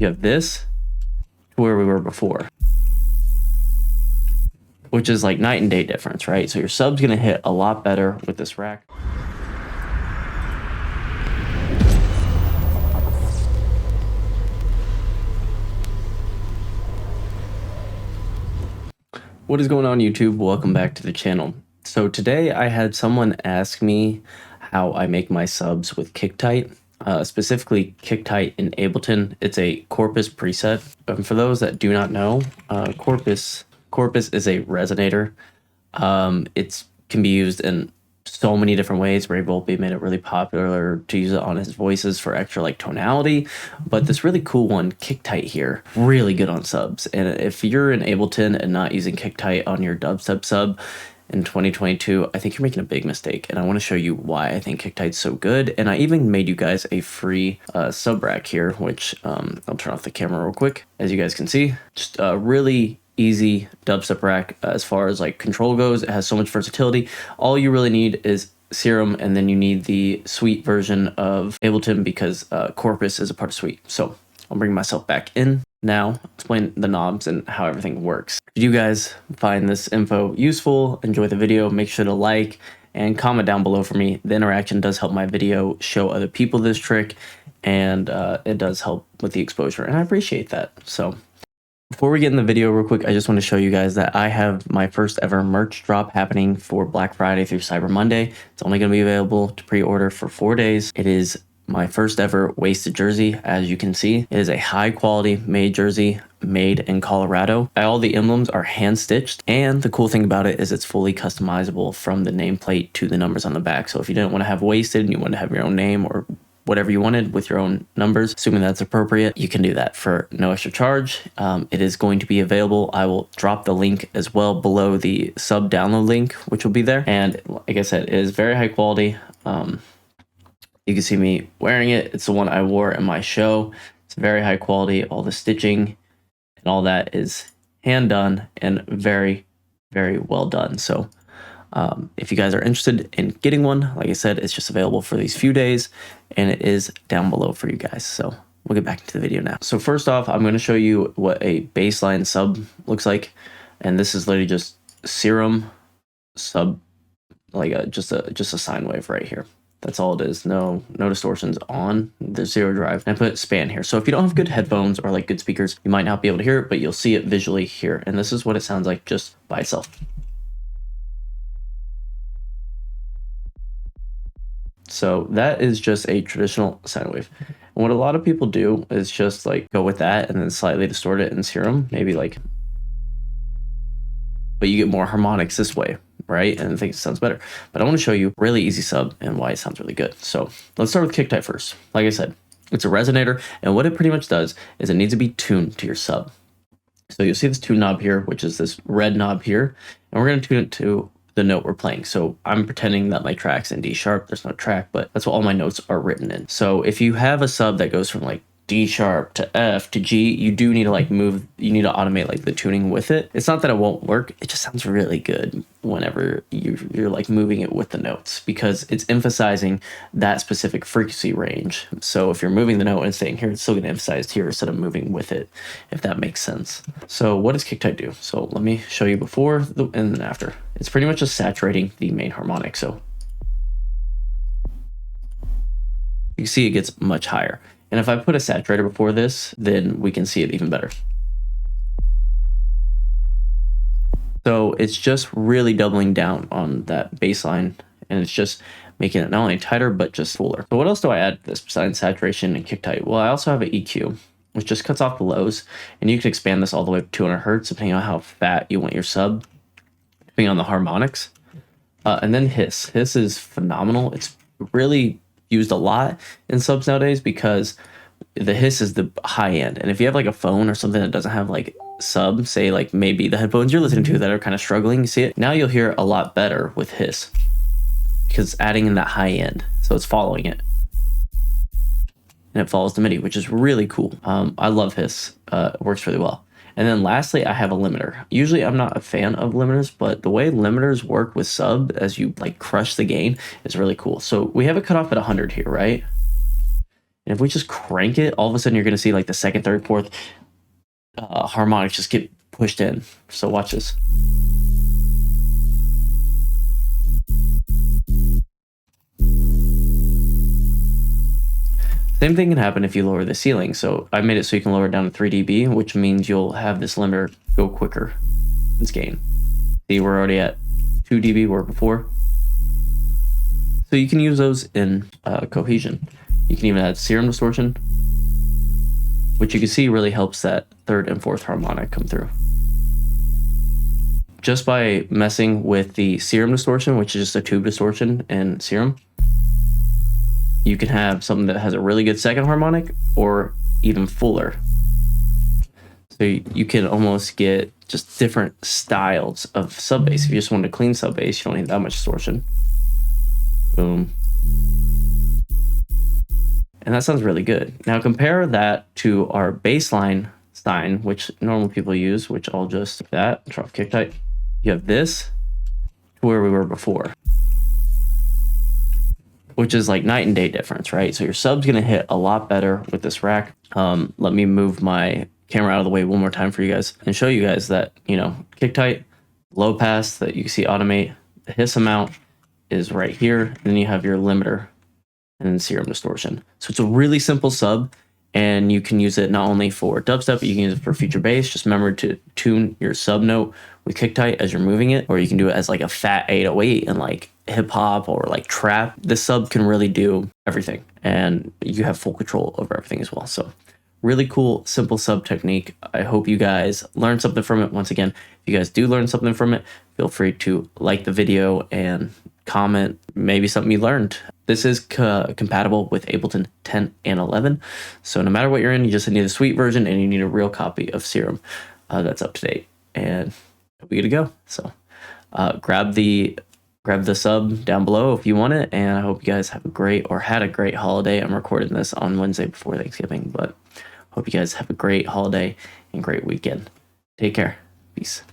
you have this to where we were before, which is like night and day difference, right? So your sub's gonna hit a lot better with this rack. What is going on, YouTube? Welcome back to the channel. So today I had someone ask me how I make my subs with Kicktite, specifically Kicktite in Ableton. It's a Corpus preset. For those that do not know, Corpus is a resonator. It can be used in so many different ways. Ray Volpe made it really popular to use it on his voices for extra like tonality, but this really cool one, Kicktite here, really good on subs. And if you're in Ableton and not using Kicktite on your Dubstep sub in 2022, I think you're making a big mistake, and I want to show you why I think Kicktite's so good. And I even made you guys a free sub rack here, which I'll turn off the camera real quick. As you guys can see, just really easy dubstep rack as far as like control goes. It has so much versatility. All you really need is Serum, and then you need the Suite version of Ableton because Corpus is a part of Suite. So I'll bring myself back in now, explain the knobs and how everything works. If you guys find this info useful, enjoy the video, make sure to like and comment down below for me. The interaction does help my video show other people this trick, and it does help with the exposure, and I appreciate that. So before we get in the video real quick, I just want to show you guys that I have my first ever merch drop happening for Black Friday through Cyber Monday. It's only going to be available to pre-order for 4 days. It is my first ever Wheysted jersey. As you can see, it is a high quality made jersey made in Colorado. All the emblems are hand stitched, and the cool thing about it is it's fully customizable from the nameplate to the numbers on the back. So if you didn't want to have Wheysted and you want to have your own name or whatever you wanted with your own numbers, assuming that's appropriate, you can do that for no extra charge. It is going to be available. I will drop the link as well below the sub download link, which will be there. And like I said, it is very high quality. You can see me wearing it. It's the one I wore in my show. It's very high quality. All the stitching and all that is hand done and very, very well done. So if you guys are interested in getting one, like I said, it's just available for these few days, and it is down below for you guys. So we'll get back into the video now. So first off, I'm going to show you what a baseline sub looks like, and this is literally just Serum sub, like just a sine wave right here. That's all it is. No distortions on the zero drive. And I put span here. So if you don't have good headphones or like good speakers, you might not be able to hear it, but you'll see it visually here. And this is what it sounds like just by itself. So that is just a traditional sine wave. And what a lot of people do is just like go with that and then slightly distort it in Serum, maybe like, but you get more harmonics this way, right? And I think it sounds better. But I want to show you really easy sub and why it sounds really good. So let's start with Kicktite first. Like I said, it's a resonator, and what it pretty much does is it needs to be tuned to your sub. So you'll see this tune knob here, which is this red knob here, and we're going to tune it to the note we're playing. So I'm pretending that my track's in D sharp. There's no track, but that's what all my notes are written in. So if you have a sub that goes from like D sharp to F to G, you do need to like move, you need to automate like the tuning with it. It's not that it won't work, it just sounds really good whenever you're like moving it with the notes, because it's emphasizing that specific frequency range. So if you're moving the note and staying here, it's still going to emphasize here instead of moving with it, if that makes sense. So what does Kicktite do? So let me show you before and then after. It's pretty much just saturating the main harmonic. So you see it gets much higher. And if I put a saturator before this, then we can see it even better. So it's just really doubling down on that bass line, and it's just making it not only tighter, but just fuller. So what else do I add to this besides saturation and Kicktite? Well, I also have an EQ, which just cuts off the lows, and you can expand this all the way up to 200 hertz, depending on how fat you want your sub, depending on the harmonics. And then hiss. Hiss is phenomenal. It's really used a lot in subs nowadays because the hiss is the high end. And if you have like a phone or something that doesn't have like sub, say like maybe the headphones you're listening to that are kind of struggling, you see it, now you'll hear a lot better with hiss because it's adding in that high end. So it's following it. And it follows the MIDI, which is really cool. I love hiss. It works really well. And then lastly, I have a limiter. Usually I'm not a fan of limiters, but the way limiters work with sub as you like crush the gain is really cool. So we have it cut off at 100 here, right? And And if we just crank it, all of a sudden you're going to see like the second, third, fourth harmonics just get pushed in. So watch this. Same thing can happen if you lower the ceiling. So I made it so you can lower it down to 3 dB, which means you'll have this limiter go quicker in its gain. See, we're already at 2 dB where before. So you can use those in cohesion. You can even add serum distortion, which you can see really helps that third and fourth harmonic come through. Just by messing with the serum distortion, which is just a tube distortion in serum, you can have something that has a really good second harmonic or even fuller. So you can almost get just different styles of sub bass. If you just want a clean sub bass, you don't need that much distortion. Boom. And that sounds really good. Now compare that to our bassline sine, which normal people use, which I'll just do that, drop kick tight. You have this to where we were before, which is like night and day difference, right? So your sub's gonna hit a lot better with this rack. Let me move my camera out of the way one more time for you guys and show you guys that, you know, kick tight, low pass that you can see automate, the hiss amount is right here. And then you have your limiter and then serum distortion. So it's a really simple sub, and you can use it not only for dubstep, but you can use it for feature bass. Just remember to tune your sub note with kick tight as you're moving it, or you can do it as like a fat 808 and like hip hop or like trap. This sub can really do everything, and you have full control over everything as well. So really cool, simple sub technique. I hope you guys learned something from it. Once again, if you guys do learn something from it, feel free to like the video and comment maybe something you learned. This is compatible with Ableton 10 and 11. So no matter what you're in, you just need a sweet version and you need a real copy of Serum that's up to date, and we good to go. So grab the sub down below if you want it, and I hope you guys have a great or had a great holiday. I'm recording this on Wednesday before Thanksgiving, but hope you guys have a great holiday and great weekend. Take care. Peace.